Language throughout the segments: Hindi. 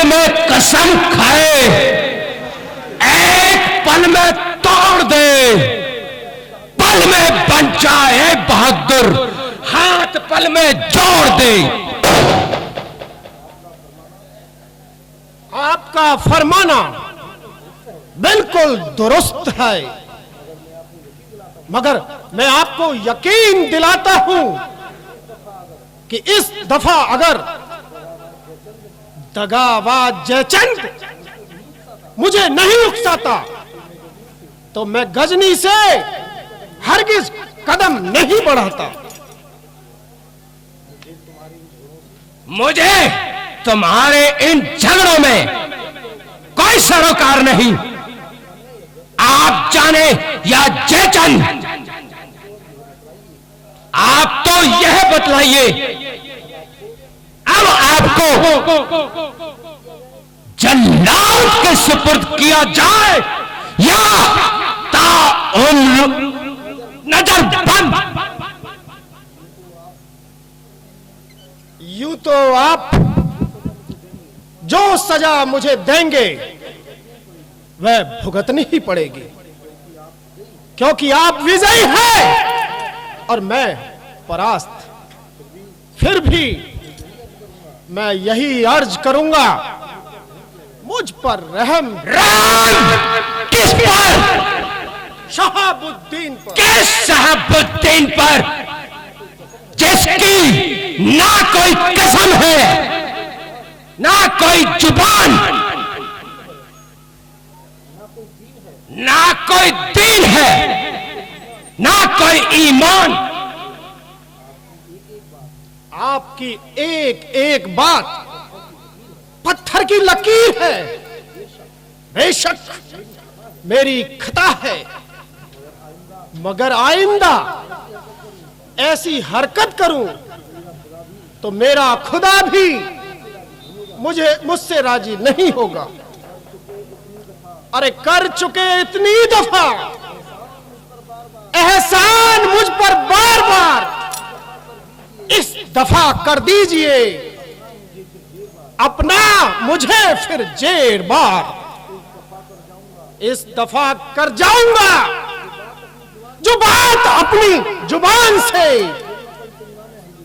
में कसम खाए, एक पल में तोड़ दे, पल में बन जाए बहादुर, हाथ पल में जोड़ दे। आपका फरमाना बिल्कुल दुरुस्त है, मगर मैं आपको यकीन दिलाता हूं कि इस दफा अगर दगाबाज जयचंद मुझे नहीं उकसाता तो मैं गजनी से हरगिज कदम नहीं बढ़ाता। मुझे तुम्हारे इन झगड़ों में कोई सरोकार नहीं। आप जाने या जयचंद, आप तो यह बतलाइए, अब आपको जल्लाद के सुपुर्द किया जाए या ताउम्र नजर बंद? यूं तो आप जो सजा मुझे देंगे वह भुगतनी ही पड़ेगी, क्योंकि आप विजयी हैं और मैं परास्त। फिर भी मैं यही अर्ज करूंगा, मुझ पर रहम। किस पर? शहाबुद्दीन पर। किस शहाबुद्दीन पर, जिसकी ना कोई कसम है, ना कोई जुबान, ना कोई दीन है, ना कोई ईमान। आपकी एक एक बात पत्थर की लकीर है। बेशक मेरी खता है, मगर आइंदा ऐसी हरकत करूं तो मेरा खुदा भी मुझसे राजी नहीं होगा। अरे कर चुके इतनी दफा एहसान मुझ पर बार बार, इस दफा कर दीजिए अपना मुझे फिर जेर बार। इस दफा कर जाऊंगा जो बात अपनी जुबान से,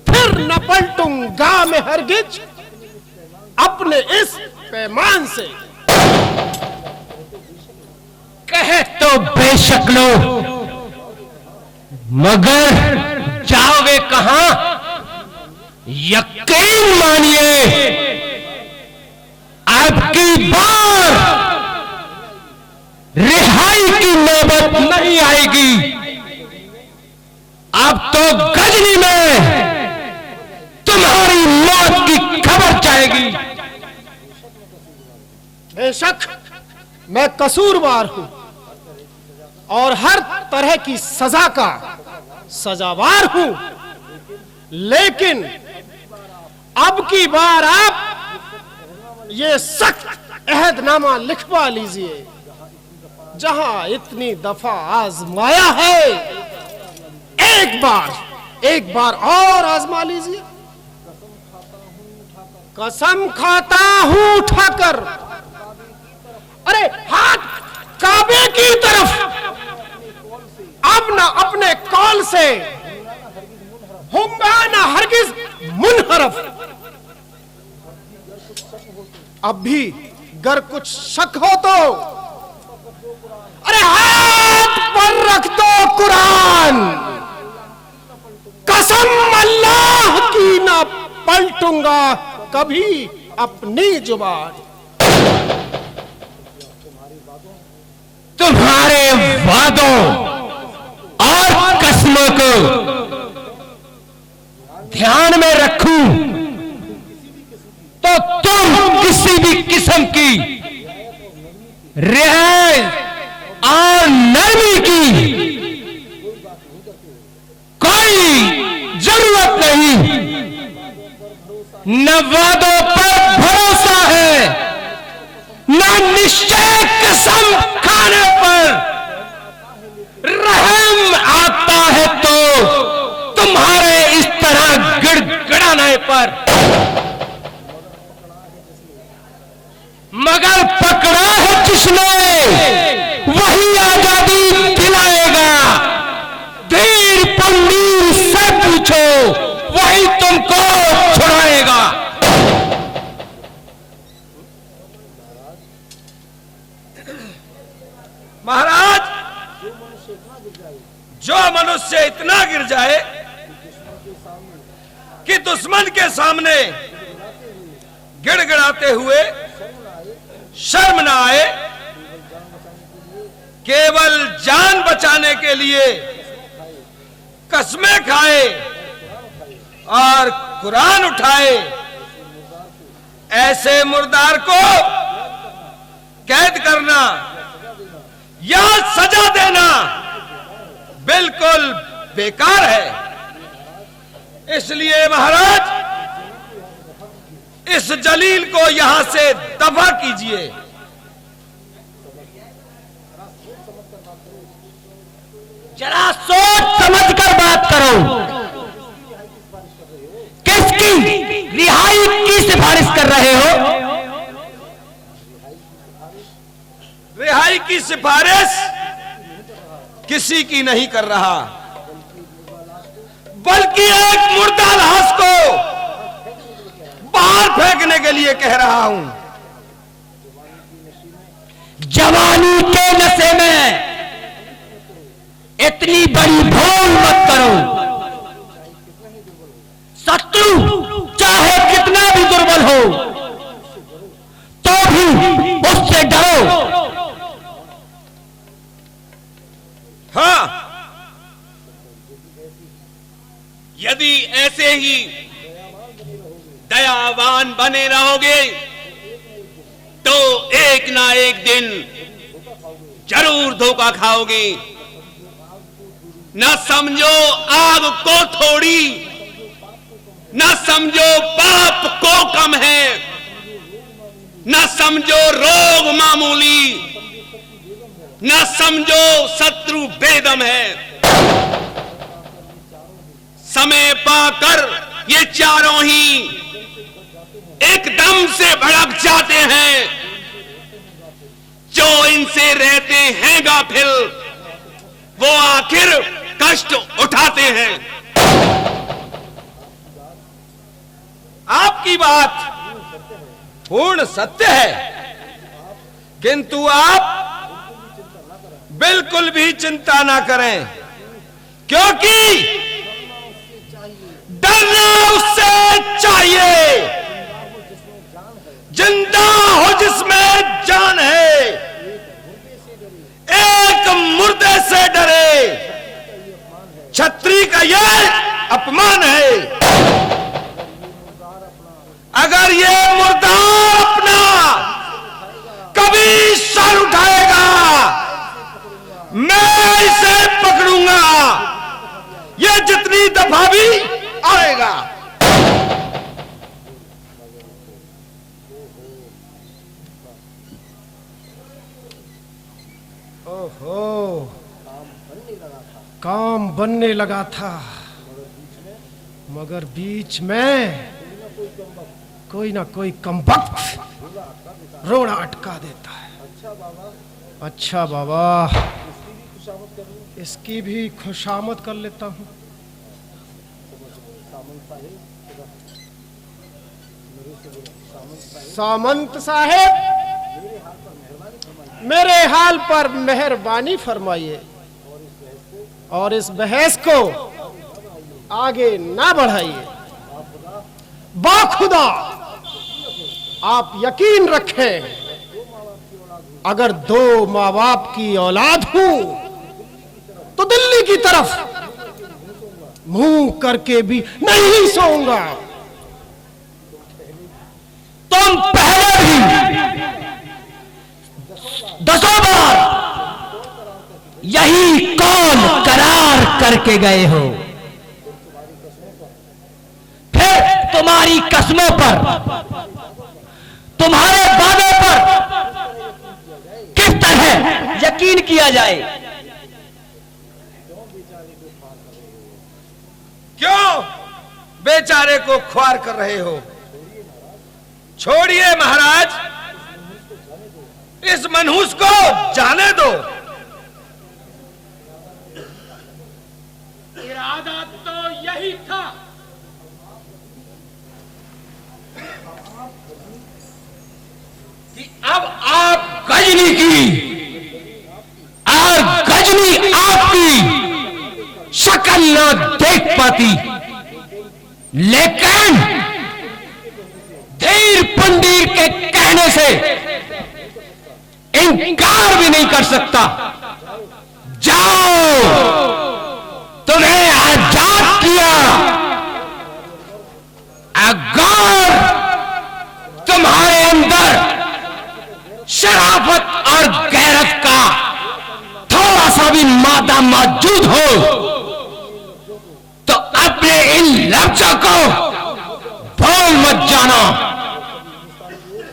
फिर न पलटूंगा मैं हरगिज अपने इस पैमान से। कहे तो बेशक लो, मगर जाओगे कहां? यकीन मानिए, अब की बार रिहाई की नौबत नहीं आएगी। अब तो गजनी में तुम्हारी मौत की खबर जाएगी। बेशक मैं कसूरवार हूं और हर तरह की सजा का सजावार हूं, लेकिन अब की बार आप ये सख्त अहदनामा लिखवा लीजिए। जहां इतनी दफा आजमाया है, एक बार और आजमा लीजिए। कसम खाता हूं उठाकर, अरे हाथ काबे की तरफ, अब ना अपने कौल से होगा ना हरगिज मुनहरफ। अब भी गर कुछ शक हो तो अरे हाथ पर रख दो कुरान, कसम अल्लाह की ना पलटूंगा कभी अपनी जुबान। तुम्हारे वादों और कसमों को ध्यान में रखूं तो तुम किसी भी किस्म की रियायत और नरमी की कोई जरूरत नहीं। न वादों पर भरोसा है, न निश्चय कसम खाने पर। रहम आता है तो तुम्हारे इस तरह गिड़गिड़ाने पर। ने वही आजादी दिलाएगा। धीर पंडीर से पूछो, वही तुमको छुड़ाएगा। महाराज, जो मनुष्य इतना गिर जाए कि दुश्मन के सामने गिड़गिड़ाते हुए शर्म ना आए, केवल जान बचाने के लिए कसमें खाए और कुरान उठाए, ऐसे मुर्दार को कैद करना या सजा देना बिल्कुल बेकार है। इसलिए महाराज, इस जलील को यहां से दफा कीजिए। जरा सोच समझ कर बात करो। किसकी रिहाई की सिफारिश कर रहे हो? रिहाई की सिफारिश किसी की नहीं कर रहा, बल्कि एक मुर्दा लाश को बाहर फेंकने के लिए कह रहा हूं। जवानी के नशे में इतनी बड़ी भूल मत करो। शत्रु चाहे कितना भी दुर्बल हो तो भी उससे डरो। हाँ, यदि ऐसे ही दयावान बने रहोगे तो एक ना एक दिन जरूर धोखा खाओगे। न समझो आग को थोड़ी, न समझो पाप को कम है, न समझो रोग मामूली, न समझो शत्रु बेदम है। समय पाकर ये चारों ही एकदम से भड़क जाते हैं। जो इनसे रहते हैं गाफिल, वो आखिर कष्ट उठाते हैं। आपकी बात पूर्ण सत्य है, किंतु आप बिल्कुल भी चिंता ना करें, क्योंकि डरना उससे चाहिए जिंदा हो जिसमें जान है। एक मुर्दे से डरे, छत्री का यह अपमान है। अगर ये मुर्दार अपना कभी सर उठाएगा, मैं इसे पकड़ूंगा, ये जितनी दफा भी आएगा। ओहो, काम बनने लगा था, मगर बीच में कोई ना कोई कमबख्त रोना अटका देता है। अच्छा बाबा, इसकी भी खुशामद कर लेता हूं। सामंत साहेब, मेरे हाल पर मेहरबानी फरमाइए और इस बहस को आगे ना बढ़ाइए। बाखुदा आप यकीन रखें, अगर दो माँ बाप की औलाद हूं तो दिल्ली की तरफ मुंह करके भी नहीं सोऊंगा। तुम पहले भी दसों बार यही कौल करार करके गए हो, फिर तुम्हारी कसमों पर, तुम्हारे वादों पर किस तरह यकीन किया जाए? क्यों बेचारे को ख्वार कर रहे हो? छोड़िए महाराज, इस मनहूस को जाने दो। इरादा तो यही था। कि अब आप गजनी की और गजनी आपकी शक्ल न देख पाती, लेकिन धीर पंडीर के कहने से इनकार भी नहीं कर सकता। जाओ, तुम्हें आजाद किया। अगर तुम्हारे अंदर शराफत और गैरत का थोड़ा सा भी मादा मौजूद हो तो अपने इन लफ्जों को भूल मत जाना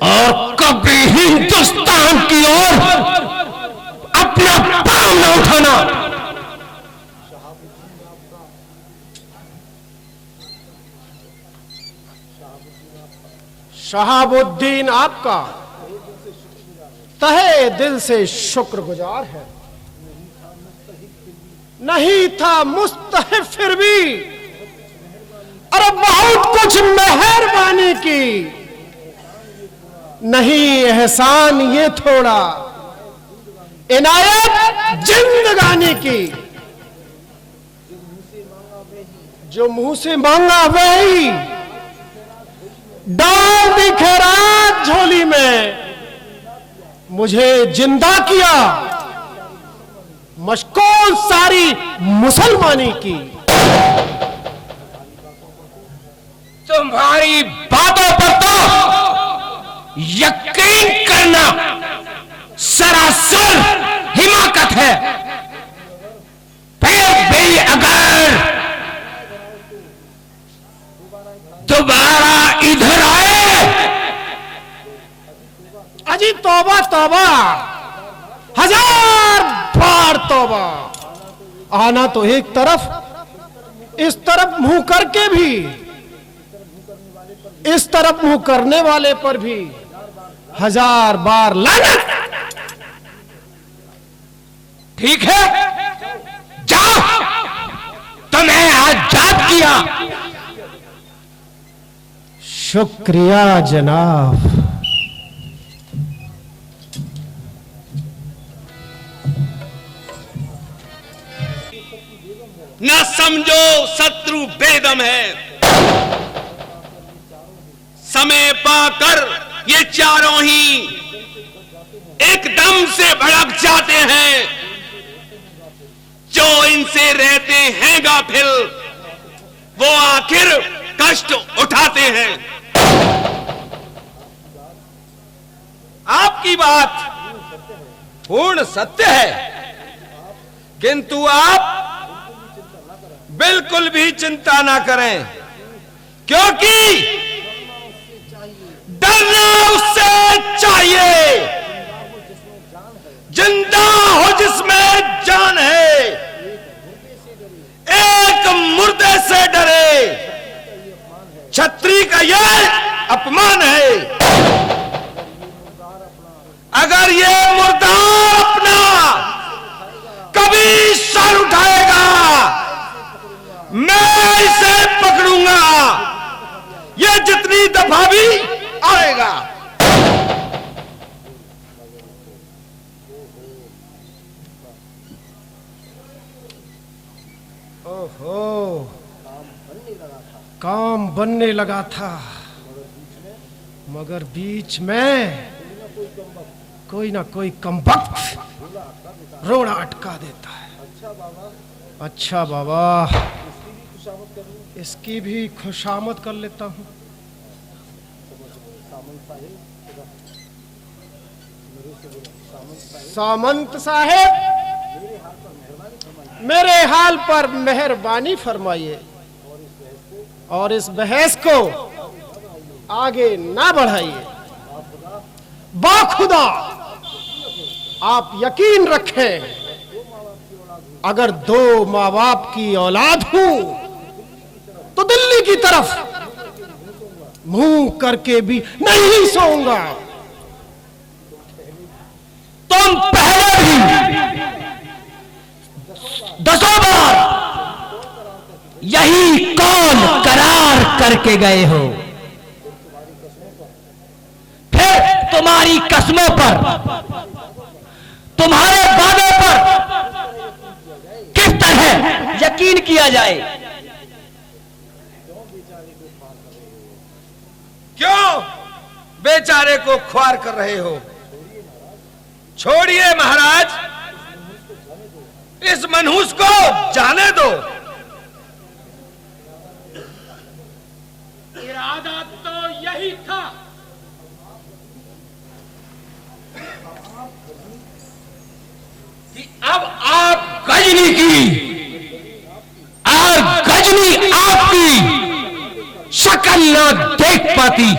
और कभी हिंदुस्तान की ओर अपना पांव न उठाना। शहाबुद्दीन आपका तहे दिल से शुक्रगुजार है। नहीं था मुस्तहिब फिर भी, अरे बहुत कुछ मेहरबानी की। नहीं एहसान ये थोड़ा, इनायत जिंदगानी की। जो मुंह से मांगा वही डाल दी खैरात झोली में। मुझे जिंदा किया, मशकोल सारी मुसलमानी की। तुम्हारी बातों पर तो यकीन करना सरासर हिमाकत है। फिर भी अगर दोबारा इधर आए, अजी तौबा तौबा, हजार बार तौबा। आना तो एक तरफ, इस तरफ मुंह करके भी, इस तरफ मुंह करने वाले पर भी हजार बार लानत। ठीक है, जाओ, तुम्हें आजाद किया। शुक्रिया जनाब। न समझो शत्रु बेदम है, समय पाकर ये चारों ही एकदम से भड़क जाते हैं। जो इनसे रहते हैं गाफिल, वो आखिर कष्ट उठाते हैं। आपकी बात पूर्ण सत्य है, किंतु आप बिल्कुल भी चिंता ना करें, क्योंकि डरना उससे चाहिए जिंदा हो जिसमें जान है। एक मुर्दे से डरे, छत्री का यह अपमान है। अगर ये मुर्दार अपना कभी सर उठाएगा, मैं इसे पकड़ूंगा, ये जितनी दफा भी आएगा। ओहो, काम बनने लगा था, मगर बीच में कोई ना कोई कमबख्त रोना अटका देता है। अच्छा बाबा, इसकी भी खुशामद कर लेता हूं। सामंत साहेब, मेरे हाल पर मेहरबानी फरमाइए और इस बहस को आगे ना बढ़ाइए। बाखुदा आप यकीन रखें, अगर दो माँ बाप की औलाद हूं तो दिल्ली की तरफ मुंह करके भी नहीं सोऊंगा। तुम पहले भी 10 बार यही कौल करार करके गए हो, फिर तुम्हारी कसमों पर, तुम्हारे वादों पर किस तरह यकीन किया जाए? क्यों बेचारे को ख्वार कर रहे हो? छोड़िए महाराज, इस मनहूस को जाने दो। इरादा तो यही था। कि अब आप गजनी की और गजनी आपकी शक्ल न देख पाती,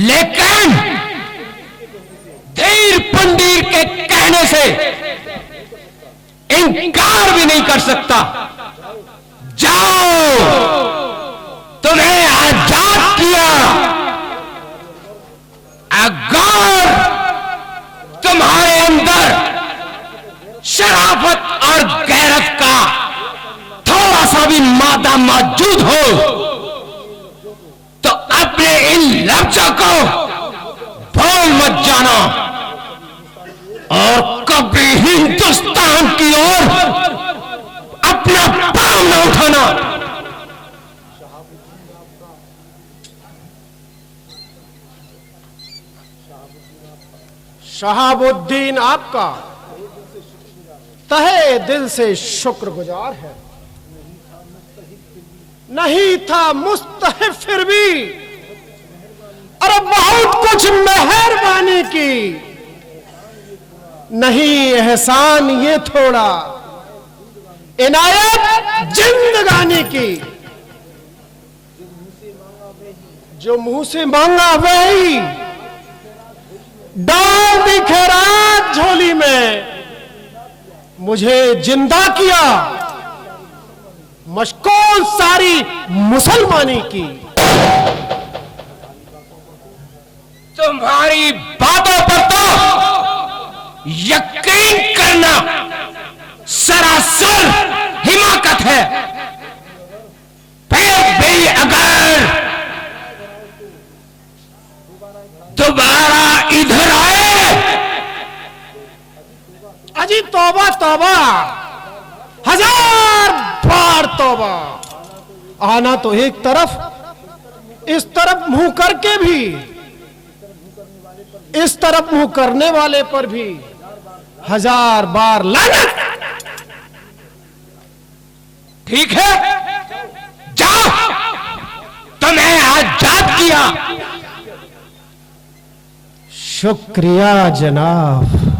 लेकिन धीर पंडीर के कहने से इनकार भी नहीं कर सकता। जाओ, तुम्हें आजाद किया। अगर तुम्हारे अंदर शराफत और गैरत का थोड़ा सा भी मादा मौजूद हो तो अपने इन लफ्जों को भूल मत जाना और कभी हिंदुस्तान की ओर अपना पांव न उठाना। शहाबुद्दीन आपका तहे दिल से शुक्रगुजार है। नहीं था मुस्तहिफ फिर भी, अरे बहुत कुछ मेहरबानी की। नहीं एहसान ये थोड़ा, इनायत जिंदगानी की। जो मुंह से मांगा वही डाल दी खैरात झोली में। मुझे जिंदा किया, मशकोल सारी मुसलमानी की। तुम्हारी बातों पर तो यकीन करना सरासर हिमाकत है। फिर भी अगर दोबारा इधर आए, अजी तौबा तौबा, 1000 बार तौबा। आना तो एक तरफ, इस तरफ मुंह करके भी, इस तरफ मुंह करने वाले पर भी 1000 बार लानत। ठीक है, जाओ, तुम्हें आजाद किया। शुक्रिया जनाब।